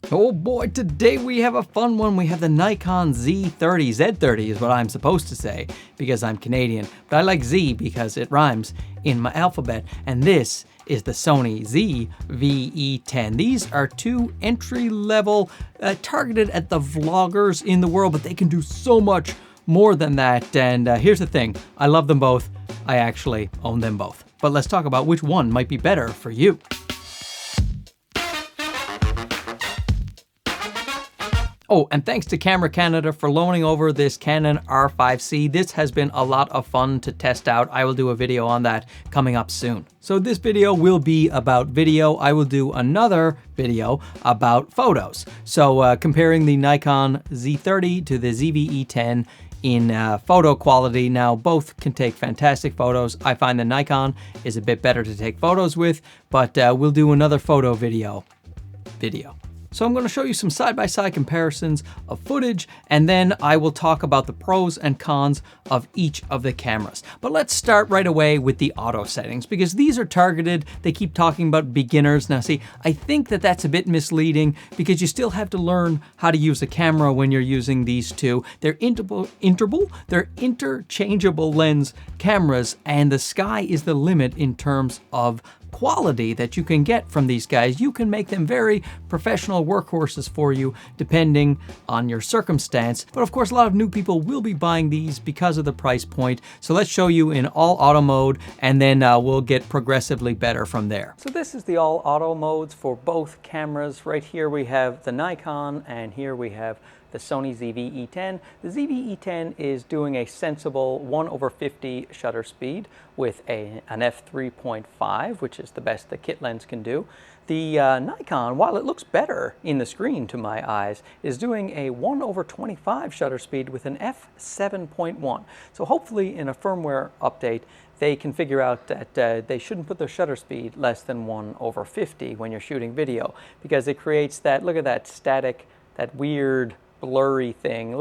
Oh boy, today we have a fun one. We have the Nikon Z30. Z30 is what I'm supposed to say because I'm Canadian, but I like Z because it rhymes in my alphabet. And this is the Sony ZV-E10. These are two entry-level targeted at the vloggers in the world, but they can do so much more than that. And here's the thing, I love them both. I actually own them both. But let's talk about which one might be better for you. Oh, and thanks to Camera Canada for loaning over this Canon R5C. This has been a lot of fun to test out. I will do a video on that coming up soon. So this video will be about video. I will do another video about photos. So comparing the Nikon Z30 to the ZV-E10 in photo quality. Now, both can take fantastic photos. I find the Nikon is a bit better to take photos with, but we'll do another photo video. So I'm going to show you some side-by-side comparisons of footage, and then I will talk about the pros and cons of each of the cameras. But let's start right away with the auto settings, because these are targeted. They keep talking about beginners. Now see, I think that that's a bit misleading because you still have to learn how to use a camera when you're using these two. They're they're interchangeable lens cameras, and the sky is the limit in terms of quality that you can get from these guys. You can make them very professional workhorses for you depending on your circumstance. But of course, a lot of new people will be buying these because of the price point. So let's show you in all auto mode, and then we'll get progressively better from there. So this is the all auto modes for both cameras. Right here we have the Nikon, and here we have the Sony ZV-E10. The ZV-E10 is doing a sensible 1/50 shutter speed with an f3.5, which is the best the kit lens can do. The Nikon, while it looks better in the screen to my eyes, is doing a 1/25 shutter speed with an f7.1. So hopefully in a firmware update, they can figure out that they shouldn't put their shutter speed less than 1/50 when you're shooting video, because it creates that, look at that static, that weird blurry thing.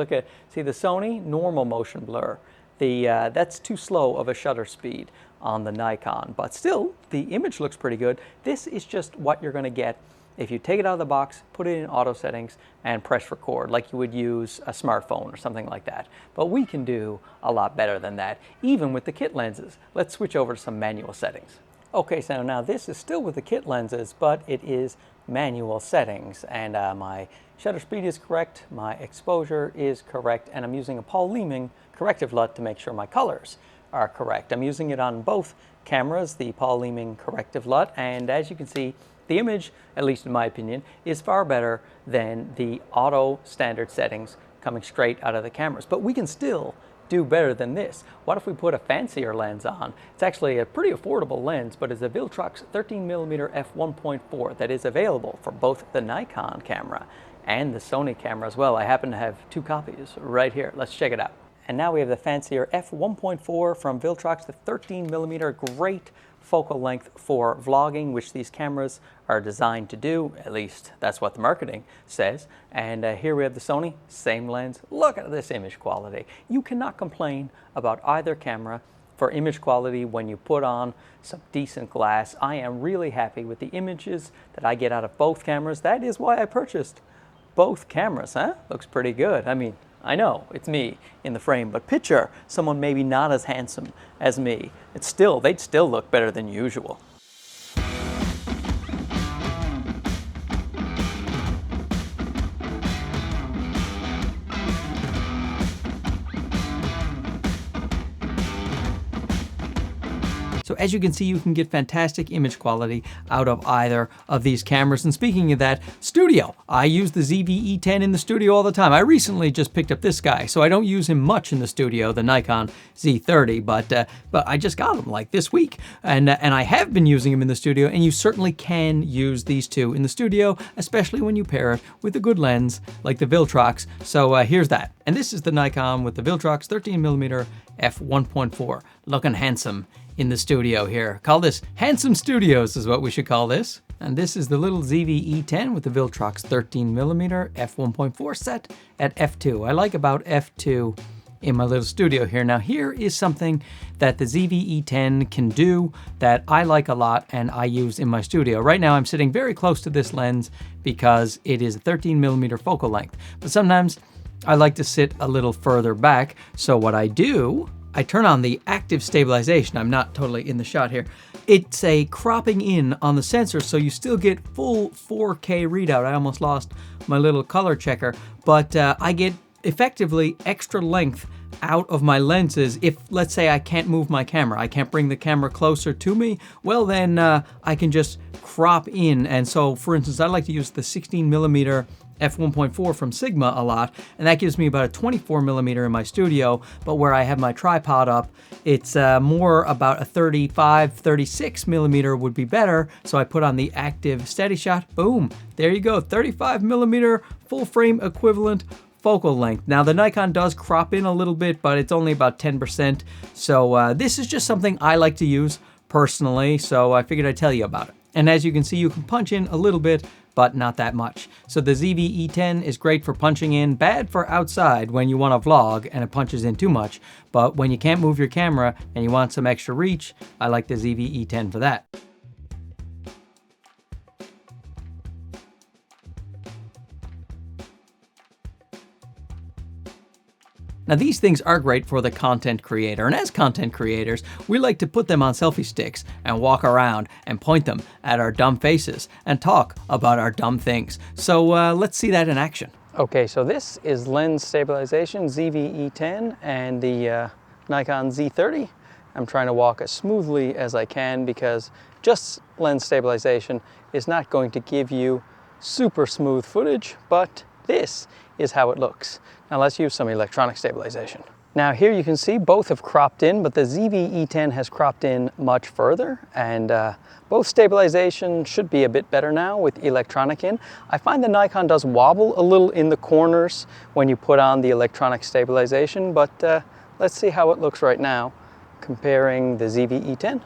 See the Sony normal motion blur. That's too slow of a shutter speed on the Nikon, but still the image looks pretty good. This is just what you're going to get if you take it out of the box, put it in auto settings, and press record like you would use a smartphone or something like that. But we can do a lot better than that, even with the kit lenses. Let's switch over to some manual settings. Okay, so now this is still with the kit lenses, but it is manual settings, and my shutter speed is correct, my exposure is correct, and I'm using a Paul Leeming corrective LUT to make sure my colors are correct. I'm using it on both cameras, the Paul Leeming corrective LUT, and as you can see, the image, at least in my opinion, is far better than the auto standard settings coming straight out of the cameras. But we can still do better than this. What if we put a fancier lens on? It's actually a pretty affordable lens, but it's a Viltrox 13mm f1.4 that is available for both the Nikon camera and the Sony camera as well. I happen to have two copies right here. Let's check it out. And now we have the fancier f1.4 from Viltrox, the 13mm, great focal length for vlogging, which these cameras are designed to do. At least that's what the marketing says. And here we have the Sony, same lens. Look at this image quality. You cannot complain about either camera for image quality when you put on some decent glass. I am really happy with the images that I get out of both cameras. That is why I purchased both cameras, huh? Looks pretty good. I mean, I know it's me in the frame, but picture someone maybe not as handsome as me. They'd still look better than usual. So as you can see, you can get fantastic image quality out of either of these cameras. And speaking of that, studio. I use the ZV-E10 in the studio all the time. I recently just picked up this guy, so I don't use him much in the studio, the Nikon Z30, but I just got him like this week. And I have been using him in the studio, and you certainly can use these two in the studio, especially when you pair it with a good lens like the Viltrox. So here's that. And this is the Nikon with the Viltrox 13mm f1.4, looking handsome in the studio here. Call this Handsome Studios is what we should call this. And this is the little ZV-E10 with the Viltrox 13mm f1.4 set at f2. I like about f2 in my little studio here. Now here is something that the ZV-E10 can do that I like a lot and I use in my studio. Right now I'm sitting very close to this lens because it is a 13mm focal length, but sometimes I like to sit a little further back. So what I do, I turn on the active stabilization. I'm not totally in the shot here. It's a cropping in on the sensor, so you still get full 4K readout. I almost lost my little color checker, but I get effectively extra length out of my lenses. If, let's say, I can't move my camera, I can't bring the camera closer to me, well then I can just crop in. And so, for instance, I like to use the 16mm f1.4 from Sigma a lot, and that gives me about a 24mm in my studio, but where I have my tripod up, it's more about a 36mm would be better, so I put on the active steady shot. Boom, there you go, 35mm full frame equivalent focal length. Now the Nikon does crop in a little bit, but it's only about 10%, so this is just something I like to use personally, so I figured I'd tell you about it. And as you can see, you can punch in a little bit, but not that much. So the ZV-E10 is great for punching in, bad for outside when you want to vlog and it punches in too much. But when you can't move your camera and you want some extra reach, I like the ZV-E10 for that. Now these things are great for the content creator, and as content creators, we like to put them on selfie sticks and walk around and point them at our dumb faces and talk about our dumb things. So let's see that in action. Okay, so this is lens stabilization, ZV-E10 and the Nikon Z30. I'm trying to walk as smoothly as I can because just lens stabilization is not going to give you super smooth footage, but this is how it looks. Now let's use some electronic stabilization. Now here you can see both have cropped in, but the ZV-E10 has cropped in much further, and both stabilization should be a bit better now with electronic in. I find the Nikon does wobble a little in the corners when you put on the electronic stabilization, but let's see how it looks right now comparing the ZV-E10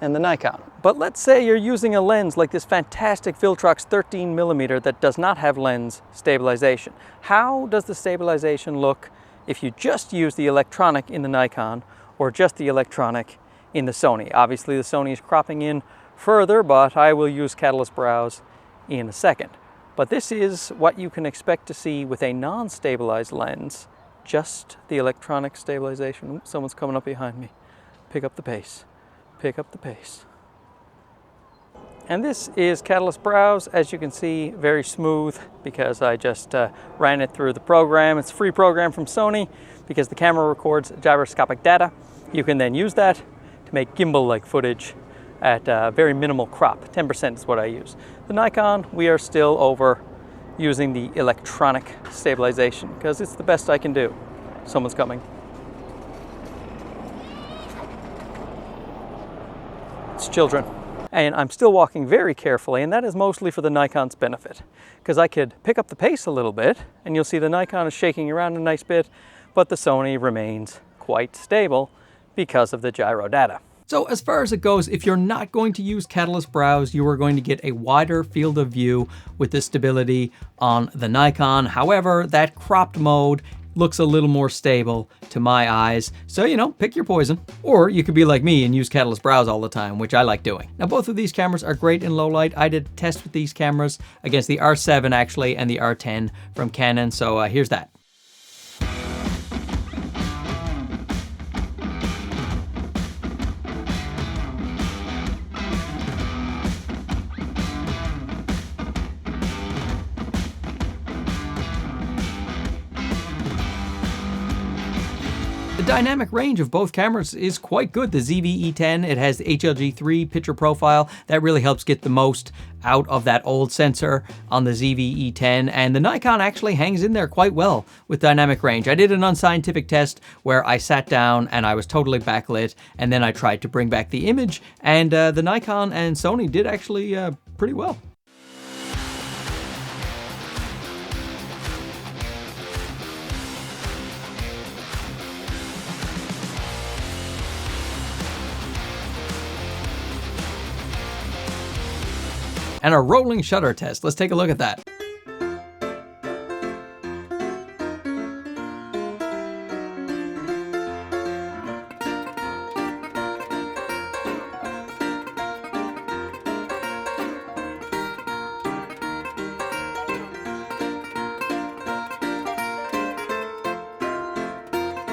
and the Nikon. But let's say you're using a lens like this fantastic Viltrox 13mm that does not have lens stabilization. How does the stabilization look if you just use the electronic in the Nikon or just the electronic in the Sony? Obviously the Sony is cropping in further, but I will use Catalyst Browse in a second. But this is what you can expect to see with a non-stabilized lens, just the electronic stabilization. Oops, someone's coming up behind me. Pick up the pace. Pick up the pace. And this is Catalyst Browse. As you can see, very smooth because I just ran it through the program. It's a free program from Sony because the camera records gyroscopic data. You can then use that to make gimbal-like footage at very minimal crop. 10% is what I use. The Nikon, we are still over using the electronic stabilization because it's the best I can do. Someone's coming. It's children. And I'm still walking very carefully, and that is mostly for the Nikon's benefit, because I could pick up the pace a little bit, and you'll see the Nikon is shaking around a nice bit, but the Sony remains quite stable because of the gyro data. So as far as it goes, if you're not going to use Catalyst Browse, you are going to get a wider field of view with the stability on the Nikon. However, that cropped mode looks a little more stable to my eyes. So, you know, pick your poison. Or you could be like me and use Catalyst Browse all the time, which I like doing. Now, both of these cameras are great in low light. I did a test with these cameras against the R7 actually and the R10 from Canon. So here's that. The dynamic range of both cameras is quite good. The ZV-E10, it has the HLG3 picture profile. That really helps get the most out of that old sensor on the ZV-E10, and the Nikon actually hangs in there quite well with dynamic range. I did an unscientific test where I sat down and I was totally backlit, and then I tried to bring back the image, and the Nikon and Sony did actually pretty well. And a rolling shutter test. Let's take a look at that.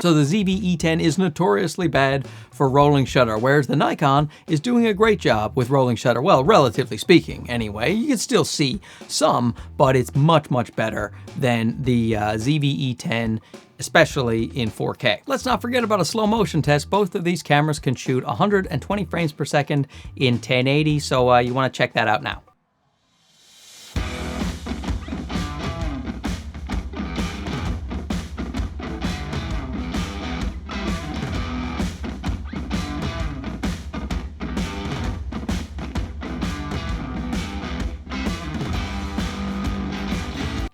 So the ZV-E10 is notoriously bad for rolling shutter, whereas the Nikon is doing a great job with rolling shutter. Well, relatively speaking, anyway. You can still see some, but it's much, much better than the ZV-E10, especially in 4K. Let's not forget about a slow motion test. Both of these cameras can shoot 120 frames per second in 1080, so you want to check that out now.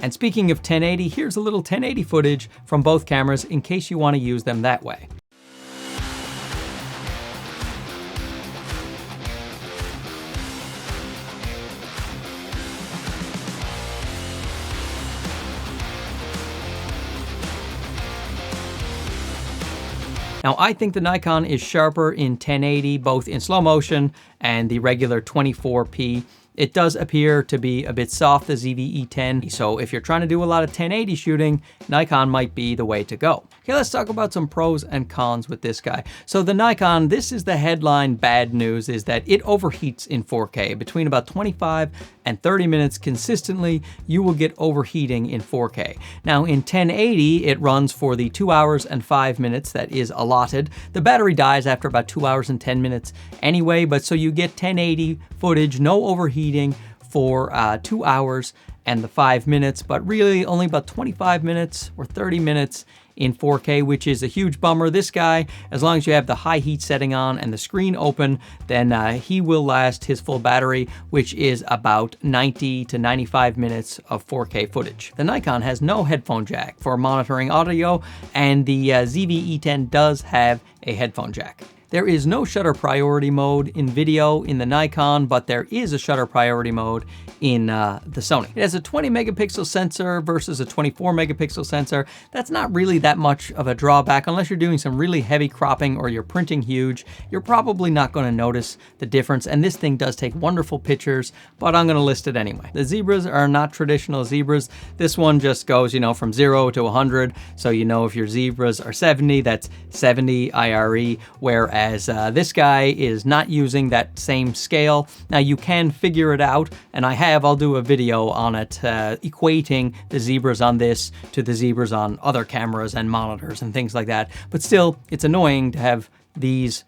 And speaking of 1080, here's a little 1080 footage from both cameras in case you want to use them that way. Now, I think the Nikon is sharper in 1080, both in slow motion and the regular 24p. It does appear to be a bit soft, the ZV-E10, so if you're trying to do a lot of 1080 shooting, Nikon might be the way to go. Okay, let's talk about some pros and cons with this guy. So the Nikon, this is the headline bad news, is that it overheats in 4K. Between about 25 and 30 minutes consistently, you will get overheating in 4K. Now in 1080, it runs for the 2 hours and 5 minutes that is allotted. The battery dies after about 2 hours and 10 minutes anyway, but so you get 1080 footage, no overheating for 2 hours and the 5 minutes, but really only about 25 minutes or 30 minutes in 4K, which is a huge bummer. This guy, as long as you have the high heat setting on and the screen open, then he will last his full battery, which is about 90 to 95 minutes of 4K footage. The Nikon has no headphone jack for monitoring audio, and the ZV-E10 does have a headphone jack. There is no shutter priority mode in video in the Nikon, but there is a shutter priority mode in the Sony. It has a 20 megapixel sensor versus a 24 megapixel sensor. That's not really that much of a drawback unless you're doing some really heavy cropping or you're printing huge. You're probably not going to notice the difference, and this thing does take wonderful pictures, but I'm going to list it anyway. The zebras are not traditional zebras. This one just goes, from 0 to 100, so if your zebras are 70, that's 70 IRE, whereas this guy is not using that same scale. Now you can figure it out, and I'll do a video on it, equating the zebras on this to the zebras on other cameras and monitors and things like that. But still, it's annoying to have these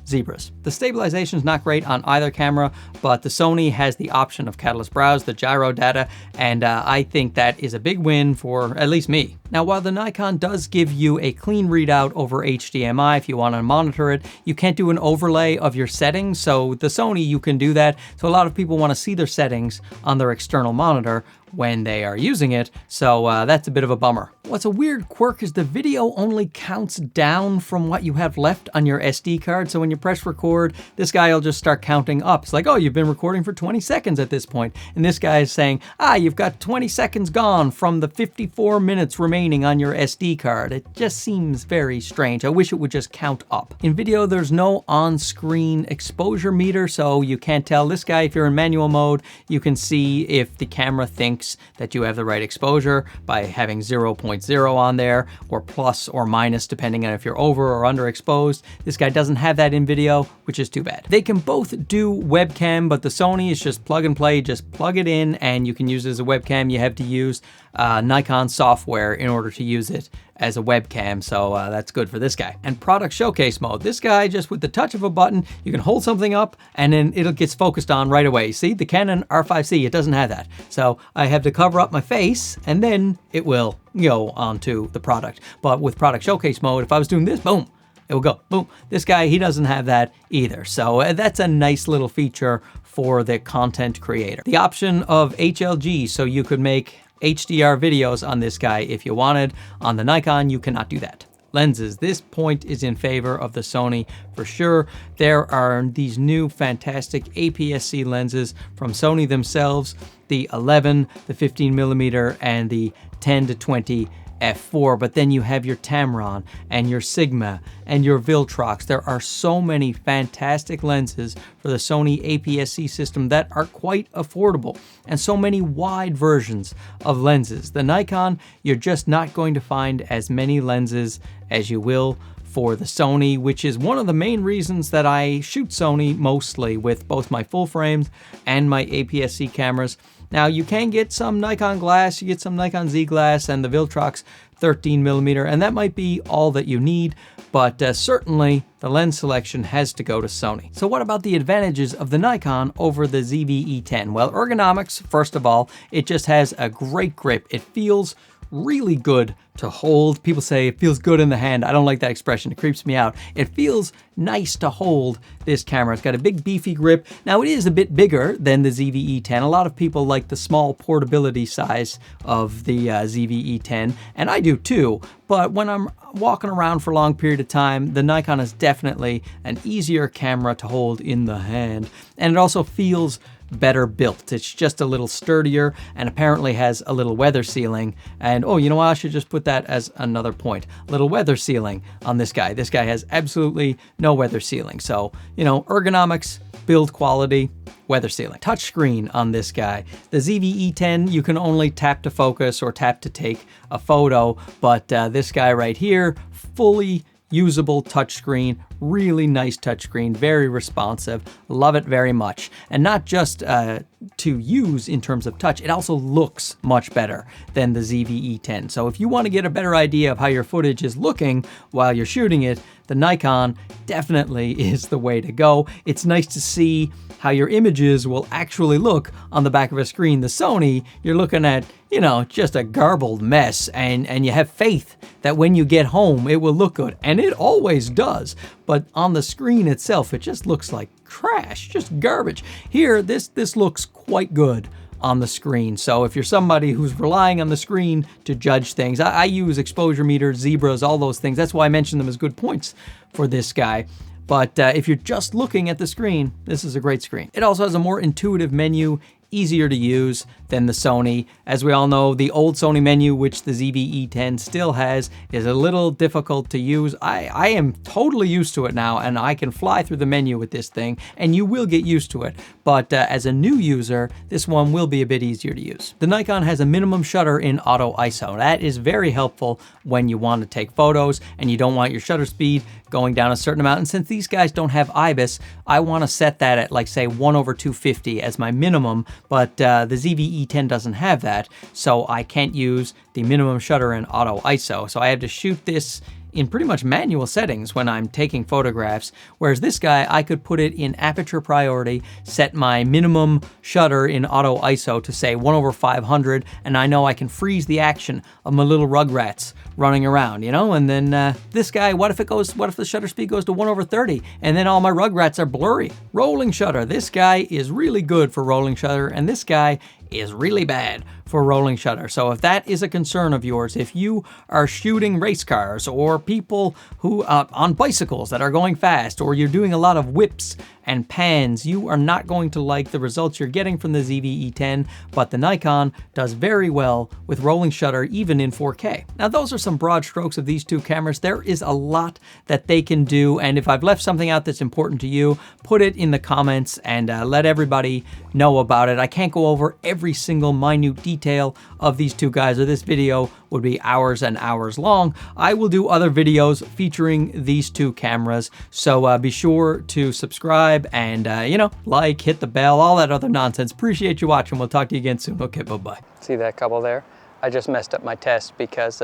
zebras. The stabilization is not great on either camera, but the Sony has the option of Catalyst Browse, the gyro data, and I think that is a big win for at least me. Now, while the Nikon does give you a clean readout over HDMI if you want to monitor it, you can't do an overlay of your settings, so the Sony, you can do that. So a lot of people want to see their settings on their external monitor when they are using it, so that's a bit of a bummer. What's a weird quirk is the video only counts down from what you have left on your SD card, so when you press record, this guy will just start counting up. It's like, oh, you've been recording for 20 seconds at this point, and this guy is saying, you've got 20 seconds gone from the 54 minutes remaining on your SD card. It just seems very strange. I wish it would just count up. In video, there's no on-screen exposure meter, so you can't tell. This guy, if you're in manual mode, you can see if the camera thinks that you have the right exposure by having 0.0 on there, or plus or minus depending on if you're over or underexposed. This guy doesn't have that in video, which is too bad. They can both do webcam, but the Sony is just plug and play. Just plug it in and you can use it as a webcam. You have to use Nikon software in order to use it as a webcam, so that's good for this guy. And product showcase mode. This guy, just with the touch of a button, you can hold something up and then it gets focused on right away. See, the Canon R5C, it doesn't have that. So I have to cover up my face and then it will go onto the product. But with product showcase mode, if I was doing this, boom, it will go, boom. This guy, he doesn't have that either. So that's a nice little feature for the content creator. The option of HLG, so you could make HDR videos on this guy if you wanted. On the Nikon, you cannot do that. Lenses, this point is in favor of the Sony for sure. There are these new fantastic APS-C lenses from Sony themselves, the 11, the 15mm, and the 10 to 20 f4, but then you have your Tamron and your Sigma and your Viltrox. There are so many fantastic lenses for the Sony APS-C system that are quite affordable, and so many wide versions of lenses. The Nikon, you're just not going to find as many lenses as you will for the Sony, which is one of the main reasons that I shoot Sony mostly with both my full frames and my APS-C cameras. Now you can get some Nikon glass, you get some Nikon Z glass and the Viltrox 13mm, and that might be all that you need, but certainly the lens selection has to go to Sony. So what about the advantages of the Nikon over the ZV-E10? Well, ergonomics, first of all, it just has a great grip. It feels really good to hold. People say it feels good in the hand. I don't like that expression. It creeps me out. It feels nice to hold this camera. It's got a big beefy grip. Now it is a bit bigger than the ZV-E10. A lot of people like the small portability size of the ZV-E10, and I do too. But when I'm walking around for a long period of time, the Nikon is definitely an easier camera to hold in the hand. And it also feels better built. It's just a little sturdier and apparently has a little weather sealing. And oh, you know what? I should just put that as another point. A little weather sealing on this guy. This guy has absolutely no weather sealing. So, you know, ergonomics, build quality, weather sealing. Touchscreen on this guy. The ZV-E10, you can only tap to focus or tap to take a photo, but this guy right here, fully usable touchscreen, really nice touchscreen, very responsive, love it very much. And not just to use in terms of touch, it also looks much better than the ZV-E10. So if you want to get a better idea of how your footage is looking while you're shooting it, the Nikon definitely is the way to go. It's nice to see how your images will actually look on the back of a screen. The Sony, you're looking at, you know, just a garbled mess, and you have faith that when you get home, it will look good. And it always does. But on the screen itself, it just looks like trash, just garbage. Here, this looks quite good on the screen. So if you're somebody who's relying on the screen to judge things, I use exposure meters, zebras, all those things. That's why I mention them as good points for this guy. But if you're just looking at the screen, this is a great screen. It also has a more intuitive menu, easier to use than the Sony. As we all know, the old Sony menu, which the ZV-E10 still has, is a little difficult to use. I am totally used to it now, and I can fly through the menu with this thing, and you will get used to it. But as a new user, this one will be a bit easier to use. The Nikon has a minimum shutter in auto ISO. That is very helpful when you want to take photos and you don't want your shutter speed going down a certain amount. And since these guys don't have IBIS, I want to set that at, like, say 1/250 as my minimum, but the ZV-E10 doesn't have that, so I can't use the minimum shutter in auto ISO. So I have to shoot this in pretty much manual settings when I'm taking photographs, whereas this guy, I could put it in aperture priority, set my minimum shutter in auto ISO to say 1/500, and I know I can freeze the action of my little rugrats running around, you know? And then this guy, what if the shutter speed goes to 1/30 and then all my rugrats are blurry? Rolling shutter. This guy is really good for rolling shutter, and this guy is really bad for rolling shutter. So if that is a concern of yours, if you are shooting race cars or people who on bicycles that are going fast, or you're doing a lot of whips and pans, you are not going to like the results you're getting from the ZV-E10, but the Nikon does very well with rolling shutter even in 4K. Now those are some broad strokes of these two cameras. There is a lot that they can do, and if I've left something out that's important to you, put it in the comments and let everybody know about it. I can't go over every single minute detail of these two guys, or this video would be hours and hours long. I will do other videos featuring these two cameras, so be sure to subscribe and, you know, like, hit the bell, all that other nonsense. Appreciate you watching. We'll talk to you again soon. Okay, bye-bye. See that couple there? I just messed up my test because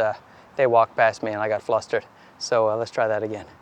they walked past me and I got flustered. So let's try that again.